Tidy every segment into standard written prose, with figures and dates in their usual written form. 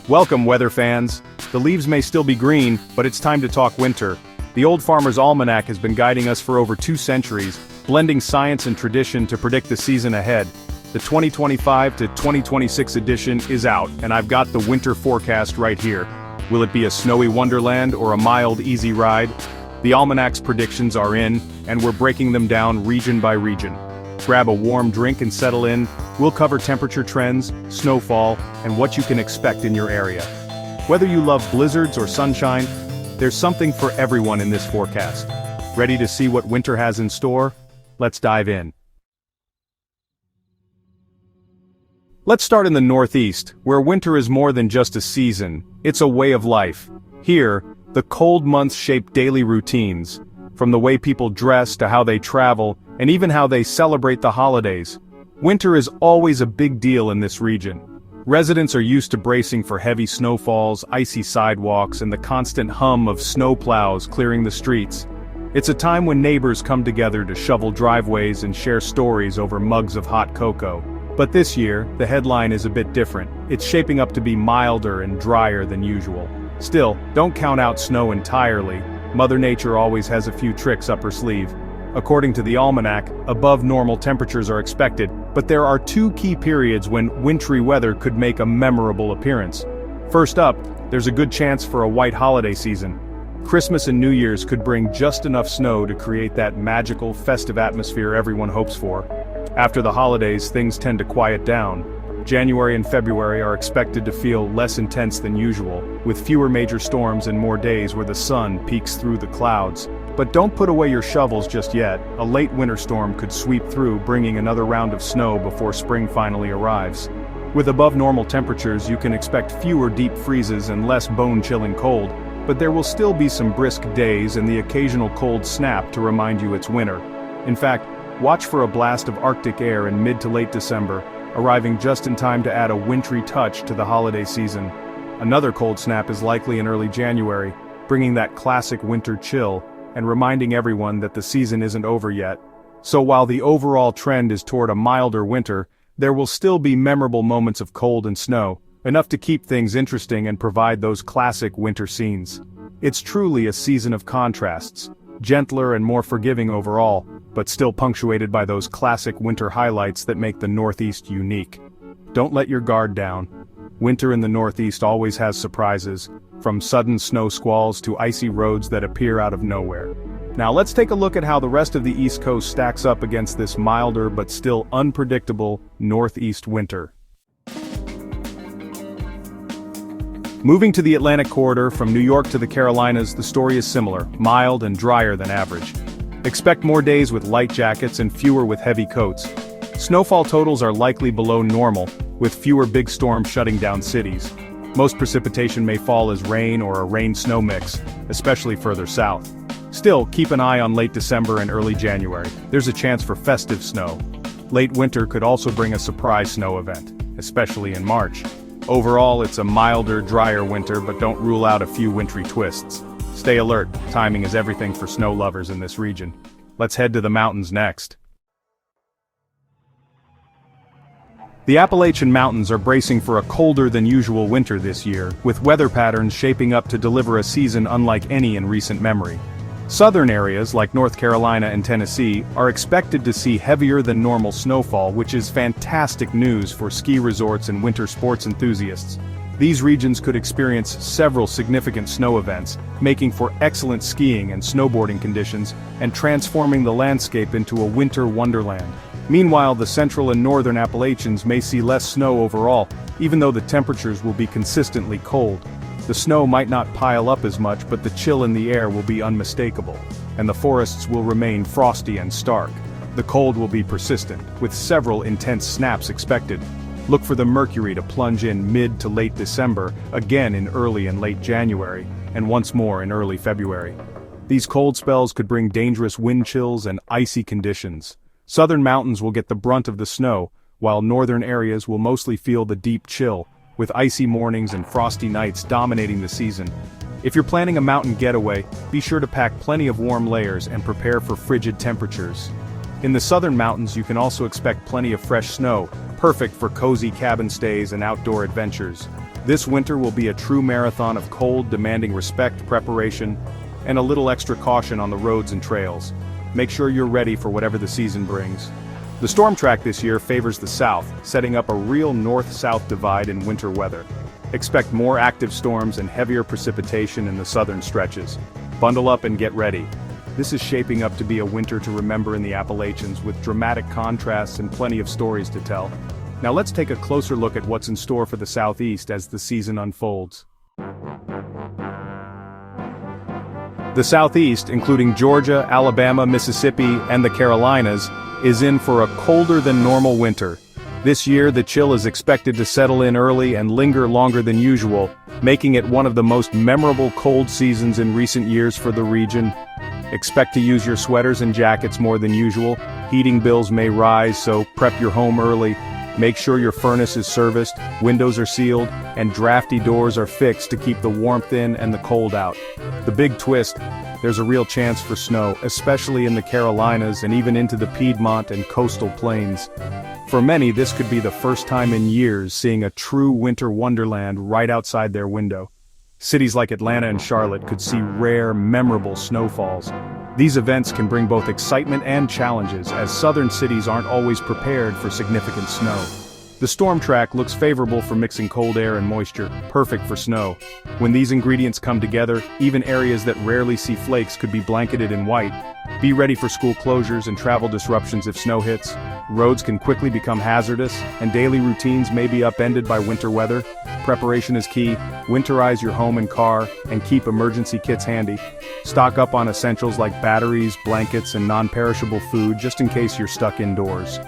Welcome, weather fans. The leaves may still be green, but it's time to talk winter. The Old Farmer's Almanac has been guiding us for over 2 centuries, blending science and tradition to predict the season ahead. The 2025 to 2026 edition is out, and I've got the winter forecast right here. Will it be a snowy wonderland or a mild, easy ride? The Almanac's predictions are in, and we're breaking them down region by region. Grab a warm drink and settle in. We'll cover temperature trends, snowfall, and what you can expect in your area. Whether you love blizzards or sunshine, there's something for everyone in this forecast. Ready to see what winter has in store? Let's dive in. Let's start in the Northeast, where winter is more than just a season, it's a way of life. Here, the cold months shape daily routines, from the way people dress to how they travel, and even how they celebrate the holidays. Winter is always a big deal in this region. Residents are used to bracing for heavy snowfalls, icy sidewalks, and the constant hum of snowplows clearing the streets. It's a time when neighbors come together to shovel driveways and share stories over mugs of hot cocoa. But this year, the headline is a bit different. It's shaping up to be milder and drier than usual. Still, don't count out snow entirely. Mother Nature always has a few tricks up her sleeve. According to the Almanac, above normal temperatures are expected, but there are 2 key periods when wintry weather could make a memorable appearance. First up, there's a good chance for a white holiday season. Christmas and New Year's could bring just enough snow to create that magical, festive atmosphere everyone hopes for. After the holidays, things tend to quiet down. January and February are expected to feel less intense than usual, with fewer major storms and more days where the sun peeks through the clouds. But don't put away your shovels just yet. A late winter storm could sweep through, bringing another round of snow before spring finally arrives. With above normal temperatures, you can expect fewer deep freezes and less bone-chilling cold, but there will still be some brisk days and the occasional cold snap to remind you it's winter. In fact, watch for a blast of Arctic air in mid to late December, arriving just in time to add a wintry touch to the holiday season. Another cold snap is likely in early January, bringing that classic winter chill, and reminding everyone that the season isn't over yet. So while the overall trend is toward a milder winter, there will still be memorable moments of cold and snow, enough to keep things interesting and provide those classic winter scenes. It's truly a season of contrasts, gentler and more forgiving overall, but still punctuated by those classic winter highlights that make the Northeast unique. Don't let your guard down. Winter in the Northeast always has surprises, from sudden snow squalls to icy roads that appear out of nowhere. Now let's take a look at how the rest of the East Coast stacks up against this milder but still unpredictable Northeast winter. Moving to the Atlantic corridor from New York to the Carolinas, the story is similar, mild and drier than average. Expect more days with light jackets and fewer with heavy coats. Snowfall totals are likely below normal, with fewer big storms shutting down cities. Most precipitation may fall as rain or a rain-snow mix, especially further south. Still, keep an eye on late December and early January. There's a chance for festive snow. Late winter could also bring a surprise snow event, especially in March. Overall, it's a milder, drier winter, but don't rule out a few wintry twists. Stay alert, timing is everything for snow lovers in this region. Let's head to the mountains next. The Appalachian Mountains are bracing for a colder than usual winter this year, with weather patterns shaping up to deliver a season unlike any in recent memory. Southern areas, like North Carolina and Tennessee, are expected to see heavier than normal snowfall, which is fantastic news for ski resorts and winter sports enthusiasts. These regions could experience several significant snow events, making for excellent skiing and snowboarding conditions, and transforming the landscape into a winter wonderland. Meanwhile, the central and northern Appalachians may see less snow overall, even though the temperatures will be consistently cold. The snow might not pile up as much, but the chill in the air will be unmistakable, and the forests will remain frosty and stark. The cold will be persistent, with several intense snaps expected. Look for the mercury to plunge in mid to late December, again in early and late January, and once more in early February. These cold spells could bring dangerous wind chills and icy conditions. Southern mountains will get the brunt of the snow, while northern areas will mostly feel the deep chill, with icy mornings and frosty nights dominating the season. If you're planning a mountain getaway, be sure to pack plenty of warm layers and prepare for frigid temperatures. In the southern mountains, you can also expect plenty of fresh snow, perfect for cozy cabin stays and outdoor adventures. This winter will be a true marathon of cold, demanding respect, preparation, and a little extra caution on the roads and trails. Make sure you're ready for whatever the season brings. The storm track this year favors the south, setting up a real north-south divide in winter weather. Expect more active storms and heavier precipitation in the southern stretches. Bundle up and get ready. This is shaping up to be a winter to remember in the Appalachians, with dramatic contrasts and plenty of stories to tell. Now let's take a closer look at what's in store for the southeast as the season unfolds. The southeast, including Georgia, Alabama, Mississippi, and the Carolinas, is in for a colder than normal winter. This year, the chill is expected to settle in early and linger longer than usual, making it one of the most memorable cold seasons in recent years for the region. Expect to use your sweaters and jackets more than usual. Heating bills may rise, so prep your home early. Make sure your furnace is serviced, windows are sealed, and drafty doors are fixed to keep the warmth in and the cold out. The big twist: there's a real chance for snow, especially in the Carolinas and even into the Piedmont and coastal plains. For many, this could be the first time in years seeing a true winter wonderland right outside their window. Cities like Atlanta and Charlotte could see rare, memorable snowfalls. These events can bring both excitement and challenges, as southern cities aren't always prepared for significant snow. The storm track looks favorable for mixing cold air and moisture, perfect for snow. When these ingredients come together, even areas that rarely see flakes could be blanketed in white. Be ready for school closures and travel disruptions if snow hits. Roads can quickly become hazardous, and daily routines may be upended by winter weather. Preparation is key. Winterize your home and car, and keep emergency kits handy. Stock up on essentials like batteries, blankets, and non-perishable food just in case you're stuck indoors.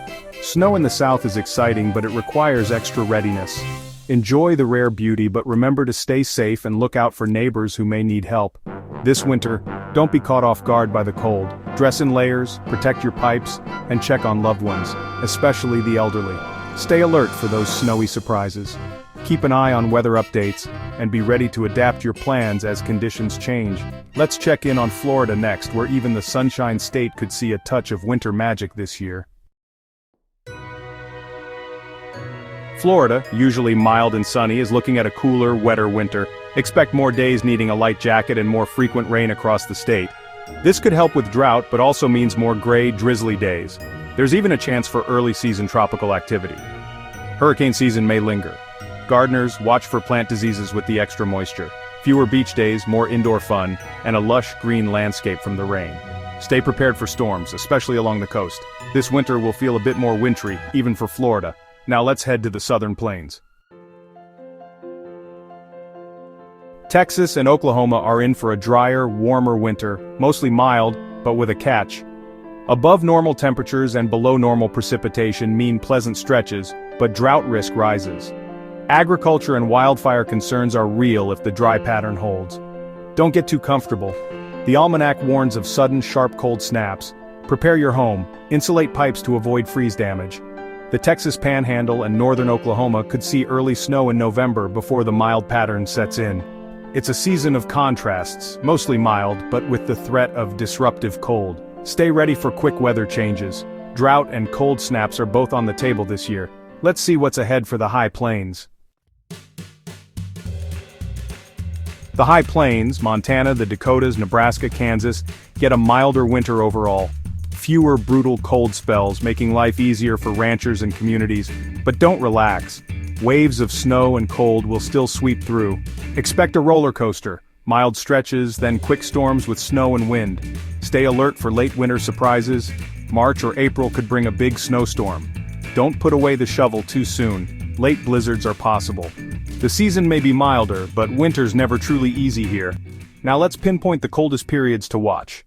Snow in the south is exciting, but it requires extra readiness. Enjoy the rare beauty, but remember to stay safe and look out for neighbors who may need help. This winter, don't be caught off guard by the cold. Dress in layers, protect your pipes, and check on loved ones, especially the elderly. Stay alert for those snowy surprises. Keep an eye on weather updates, and be ready to adapt your plans as conditions change. Let's check in on Florida next, where even the Sunshine State could see a touch of winter magic this year. Florida, usually mild and sunny, is looking at a cooler, wetter winter. Expect more days needing a light jacket and more frequent rain across the state. This could help with drought, but also means more gray, drizzly days. There's even a chance for early-season tropical activity. Hurricane season may linger. Gardeners, watch for plant diseases with the extra moisture. Fewer beach days, more indoor fun, and a lush green landscape from the rain. Stay prepared for storms, especially along the coast. This winter will feel a bit more wintry, even for Florida. Now let's head to the southern plains. Texas and Oklahoma are in for a drier, warmer winter, mostly mild, but with a catch. Above normal temperatures and below normal precipitation mean pleasant stretches, but drought risk rises. Agriculture and wildfire concerns are real if the dry pattern holds. Don't get too comfortable. The Almanac warns of sudden, sharp cold snaps. Prepare your home, insulate pipes to avoid freeze damage. The Texas Panhandle and northern Oklahoma could see early snow in November before the mild pattern sets in. It's a season of contrasts, mostly mild, but with the threat of disruptive cold. Stay ready for quick weather changes. Drought and cold snaps are both on the table this year. Let's see what's ahead for the high plains. The high plains, Montana, the Dakotas, Nebraska, Kansas, get a milder winter overall. Fewer brutal cold spells, making life easier for ranchers and communities. But don't relax. Waves of snow and cold will still sweep through. Expect a roller coaster. Mild stretches, then quick storms with snow and wind. Stay alert for late winter surprises. March or April could bring a big snowstorm. Don't put away the shovel too soon. Late blizzards are possible. The season may be milder, but winter's never truly easy here. Now let's pinpoint the coldest periods to watch.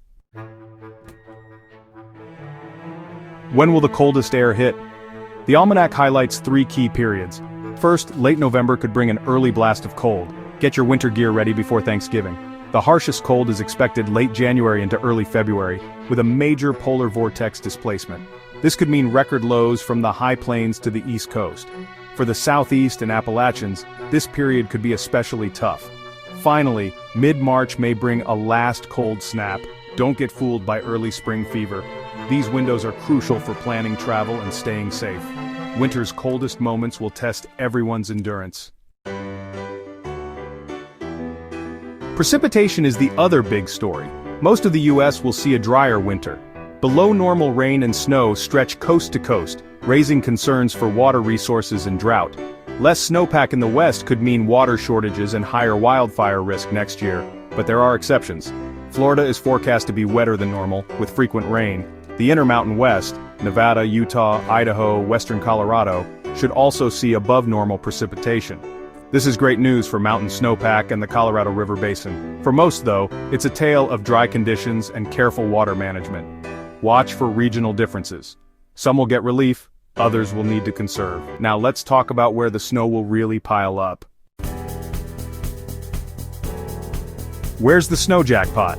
When will the coldest air hit? The Almanac highlights 3 key periods. First, late November could bring an early blast of cold. Get your winter gear ready before Thanksgiving. The harshest cold is expected late January into early February, with a major polar vortex displacement. This could mean record lows from the high plains to the east coast. For the southeast and Appalachians, this period could be especially tough. Finally, mid-March may bring a last cold snap. Don't get fooled by early spring fever. These windows are crucial for planning travel and staying safe. Winter's coldest moments will test everyone's endurance. Precipitation is the other big story. Most of the US will see a drier winter. Below normal rain and snow stretch coast to coast, raising concerns for water resources and drought. Less snowpack in the west could mean water shortages and higher wildfire risk next year, but there are exceptions. Florida is forecast to be wetter than normal, with frequent rain. The Intermountain West, Nevada, Utah, Idaho, western Colorado, should also see above-normal precipitation. This is great news for mountain snowpack and the Colorado River Basin. For most, though, it's a tale of dry conditions and careful water management. Watch for regional differences. Some will get relief, others will need to conserve. Now let's talk about where the snow will really pile up. Where's the snow jackpot?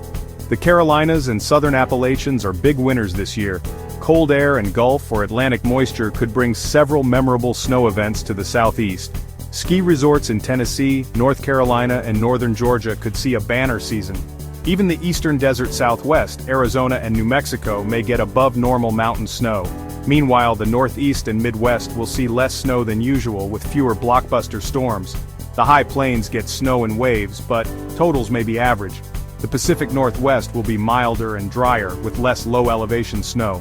The Carolinas and southern Appalachians are big winners this year. Cold air and Gulf or Atlantic moisture could bring several memorable snow events to the southeast. Ski resorts in Tennessee, North Carolina, and northern Georgia could see a banner season. Even the eastern desert Southwest, Arizona and New Mexico may get above normal mountain snow. Meanwhile, the Northeast and Midwest will see less snow than usual with fewer blockbuster storms. The high plains get snow and waves, but totals may be average. The Pacific Northwest will be milder and drier with less low-elevation snow.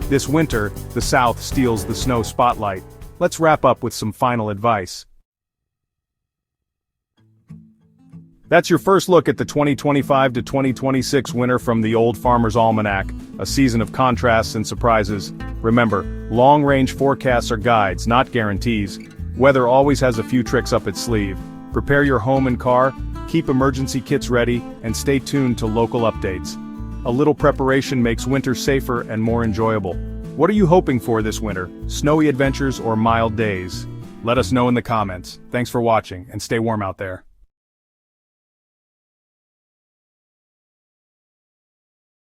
This winter, the South steals the snow spotlight. Let's wrap up with some final advice. That's your first look at the 2025 to 2026 winter from the Old Farmer's Almanac, a season of contrasts and surprises. Remember, long-range forecasts are guides, not guarantees. Weather always has a few tricks up its sleeve. Prepare your home and car, keep emergency kits ready, and stay tuned to local updates. A little preparation makes winter safer and more enjoyable. What are you hoping for this winter? Snowy adventures or mild days? Let us know in the comments. Thanks for watching, and stay warm out there.